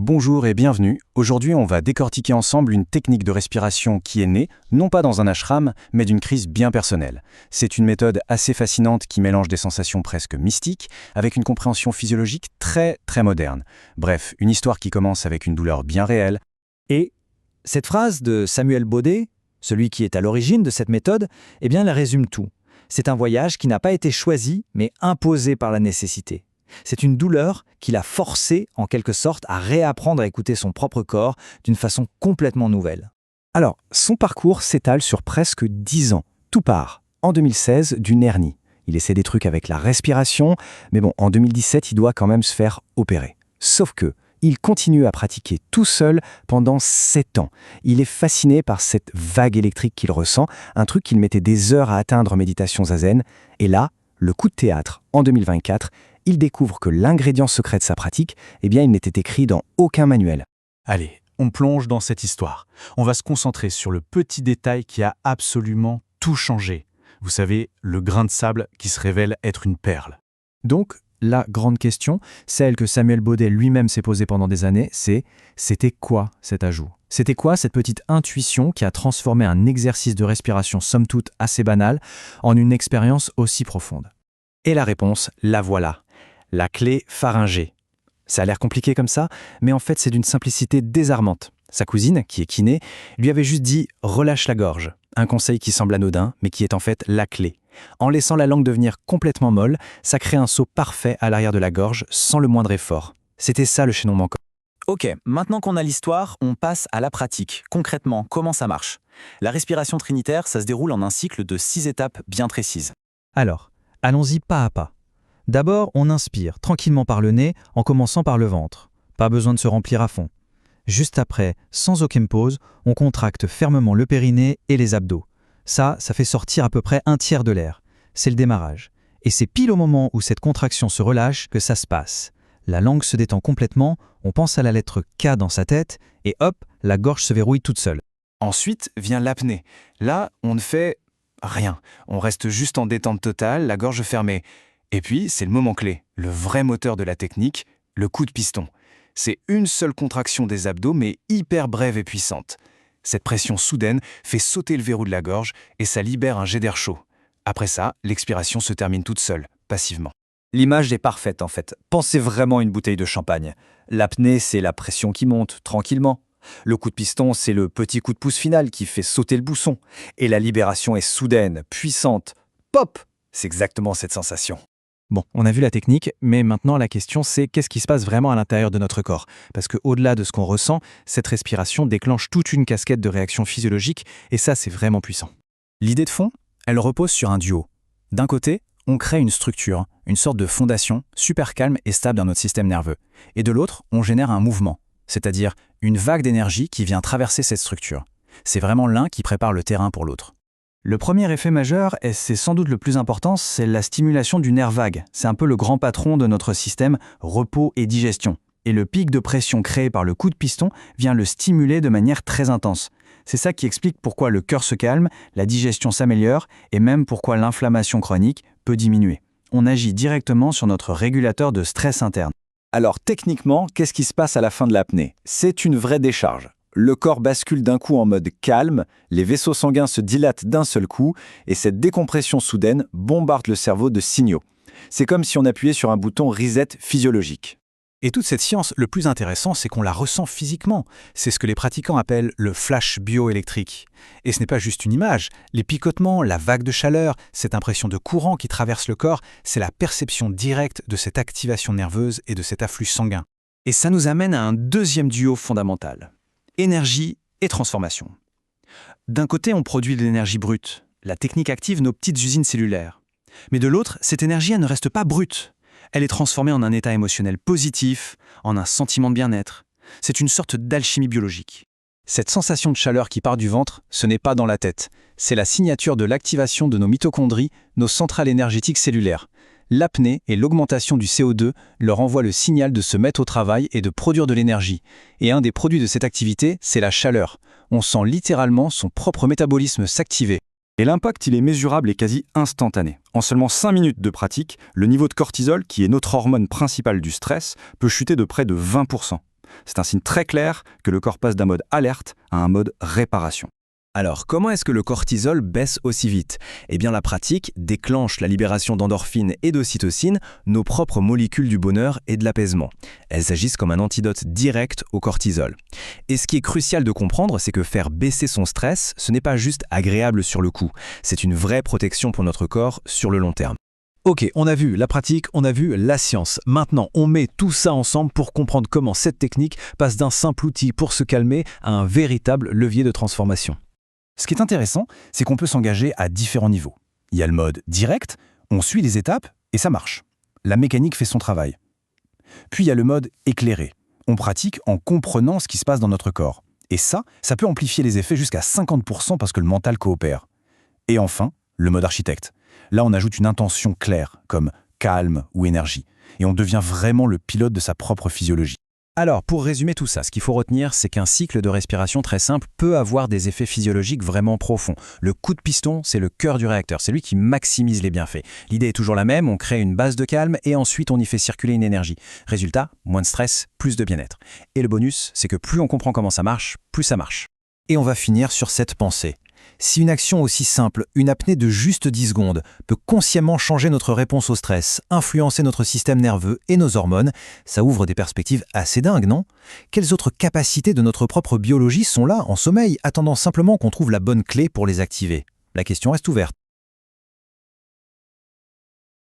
Bonjour et bienvenue. Aujourd'hui, on va décortiquer ensemble une technique de respiration qui est née, non pas dans un ashram, mais d'une crise bien personnelle. C'est une méthode assez fascinante qui mélange des sensations presque mystiques avec une compréhension physiologique très moderne. Bref, une histoire qui commence avec une douleur bien réelle. Et cette phrase de Samuel Baudet, celui qui est à l'origine de cette méthode, eh bien, elle résume tout. C'est un voyage qui n'a pas été choisi, mais imposé par la nécessité. C'est une douleur qui l'a forcé, en quelque sorte, à réapprendre à écouter son propre corps d'une façon complètement nouvelle. Alors, son parcours s'étale sur presque 10 ans. Tout part, en 2016, d'une hernie. Il essaie des trucs avec la respiration, mais bon, en 2017, il doit quand même se faire opérer. Sauf que, il continue à pratiquer tout seul pendant 7 ans. Il est fasciné par cette vague électrique qu'il ressent, un truc qu'il mettait des heures à atteindre en méditation zazen. Et là, le coup de théâtre, en 2024, il découvre que l'ingrédient secret de sa pratique, eh bien, il n'était écrit dans aucun manuel. Allez, on plonge dans cette histoire. On va se concentrer sur le petit détail qui a absolument tout changé. Vous savez, le grain de sable qui se révèle être une perle. Donc, la grande question, celle que Samuel Baudet lui-même s'est posée pendant des années, c'était quoi cet ajout ? C'était quoi cette petite intuition qui a transformé un exercice de respiration somme toute assez banal en une expérience aussi profonde ? Et la réponse, la voilà. La clé pharyngée. Ça a l'air compliqué comme ça, mais en fait c'est d'une simplicité désarmante. Sa cousine, qui est kiné, lui avait juste dit « relâche la gorge », un conseil qui semble anodin, mais qui est en fait la clé. En laissant la langue devenir complètement molle, ça crée un saut parfait à l'arrière de la gorge, sans le moindre effort. C'était ça le chaînon manquant. Ok, maintenant qu'on a l'histoire, on passe à la pratique. Concrètement, comment ça marche ? La respiration trinitaire, ça se déroule en un cycle de 6 étapes bien précises. Alors, allons-y pas à pas. D'abord, on inspire tranquillement par le nez en commençant par le ventre. Pas besoin de se remplir à fond. Juste après, sans aucune pause, on contracte fermement le périnée et les abdos. Ça fait sortir à peu près un tiers de l'air. C'est le démarrage. Et c'est pile au moment où cette contraction se relâche que ça se passe. La langue se détend complètement, on pense à la lettre K dans sa tête, et hop, la gorge se verrouille toute seule. Ensuite vient l'apnée. Là, on ne fait rien. On reste juste en détente totale, la gorge fermée. Et puis, c'est le moment clé, le vrai moteur de la technique, le coup de piston. C'est une seule contraction des abdos, mais hyper brève et puissante. Cette pression soudaine fait sauter le verrou de la gorge et ça libère un jet d'air chaud. Après ça, l'expiration se termine toute seule, passivement. L'image est parfaite en fait. Pensez vraiment à une bouteille de champagne. L'apnée, c'est la pression qui monte, tranquillement. Le coup de piston, c'est le petit coup de pouce final qui fait sauter le bousson. Et la libération est soudaine, puissante. Pop ! C'est exactement cette sensation. Bon, on a vu la technique, mais maintenant la question c'est qu'est-ce qui se passe vraiment à l'intérieur de notre corps ? Parce qu'au-delà de ce qu'on ressent, cette respiration déclenche toute une cascade de réactions physiologiques, et ça c'est vraiment puissant. L'idée de fond, elle repose sur un duo. D'un côté, on crée une structure, une sorte de fondation super calme et stable dans notre système nerveux. Et de l'autre, on génère un mouvement, c'est-à-dire une vague d'énergie qui vient traverser cette structure. C'est vraiment l'un qui prépare le terrain pour l'autre. Le premier effet majeur, et c'est sans doute le plus important, c'est la stimulation du nerf vague. C'est un peu le grand patron de notre système repos et digestion. Et le pic de pression créé par le coup de piston vient le stimuler de manière très intense. C'est ça qui explique pourquoi le cœur se calme, la digestion s'améliore et même pourquoi l'inflammation chronique peut diminuer. On agit directement sur notre régulateur de stress interne. Alors techniquement, qu'est-ce qui se passe à la fin de l'apnée ? C'est une vraie décharge. Le corps bascule d'un coup en mode calme, les vaisseaux sanguins se dilatent d'un seul coup et cette décompression soudaine bombarde le cerveau de signaux. C'est comme si on appuyait sur un bouton reset physiologique. Et toute cette science, le plus intéressant, c'est qu'on la ressent physiquement. C'est ce que les pratiquants appellent le flash bioélectrique. Et ce n'est pas juste une image. Les picotements, la vague de chaleur, cette impression de courant qui traverse le corps, c'est la perception directe de cette activation nerveuse et de cet afflux sanguin. Et ça nous amène à un deuxième duo fondamental. Énergie et transformation. D'un côté, on produit de l'énergie brute. La technique active nos petites usines cellulaires. Mais de l'autre, cette énergie, elle ne reste pas brute. Elle est transformée en un état émotionnel positif, en un sentiment de bien-être. C'est une sorte d'alchimie biologique. Cette sensation de chaleur qui part du ventre, ce n'est pas dans la tête. C'est la signature de l'activation de nos mitochondries, nos centrales énergétiques cellulaires. L'apnée et l'augmentation du CO2 leur envoient le signal de se mettre au travail et de produire de l'énergie. Et un des produits de cette activité, c'est la chaleur. On sent littéralement son propre métabolisme s'activer. Et l'impact, il est mesurable et quasi instantané. En seulement 5 minutes de pratique, le niveau de cortisol, qui est notre hormone principale du stress, peut chuter de près de 20%. C'est un signe très clair que le corps passe d'un mode alerte à un mode réparation. Alors, comment est-ce que le cortisol baisse aussi vite? Eh bien, la pratique déclenche la libération d'endorphines et d'ocytocine, nos propres molécules du bonheur et de l'apaisement. Elles agissent comme un antidote direct au cortisol. Et ce qui est crucial de comprendre, c'est que faire baisser son stress, ce n'est pas juste agréable sur le coup. C'est une vraie protection pour notre corps sur le long terme. Ok, on a vu la pratique, on a vu la science. Maintenant, on met tout ça ensemble pour comprendre comment cette technique passe d'un simple outil pour se calmer à un véritable levier de transformation. Ce qui est intéressant, c'est qu'on peut s'engager à différents niveaux. Il y a le mode direct, on suit les étapes et ça marche. La mécanique fait son travail. Puis il y a le mode éclairé. On pratique en comprenant ce qui se passe dans notre corps. Et ça peut amplifier les effets jusqu'à 50% parce que le mental coopère. Et enfin, le mode architecte. Là, on ajoute une intention claire, comme calme ou énergie. Et on devient vraiment le pilote de sa propre physiologie. Alors, pour résumer tout ça, ce qu'il faut retenir, c'est qu'un cycle de respiration très simple peut avoir des effets physiologiques vraiment profonds. Le coup de piston, c'est le cœur du réacteur, c'est lui qui maximise les bienfaits. L'idée est toujours la même, on crée une base de calme et ensuite on y fait circuler une énergie. Résultat, moins de stress, plus de bien-être. Et le bonus, c'est que plus on comprend comment ça marche, plus ça marche. Et on va finir sur cette pensée. Si une action aussi simple, une apnée de juste 10 secondes, peut consciemment changer notre réponse au stress, influencer notre système nerveux et nos hormones, ça ouvre des perspectives assez dingues, non? Quelles autres capacités de notre propre biologie sont là, en sommeil, attendant simplement qu'on trouve la bonne clé pour les activer? La question reste ouverte.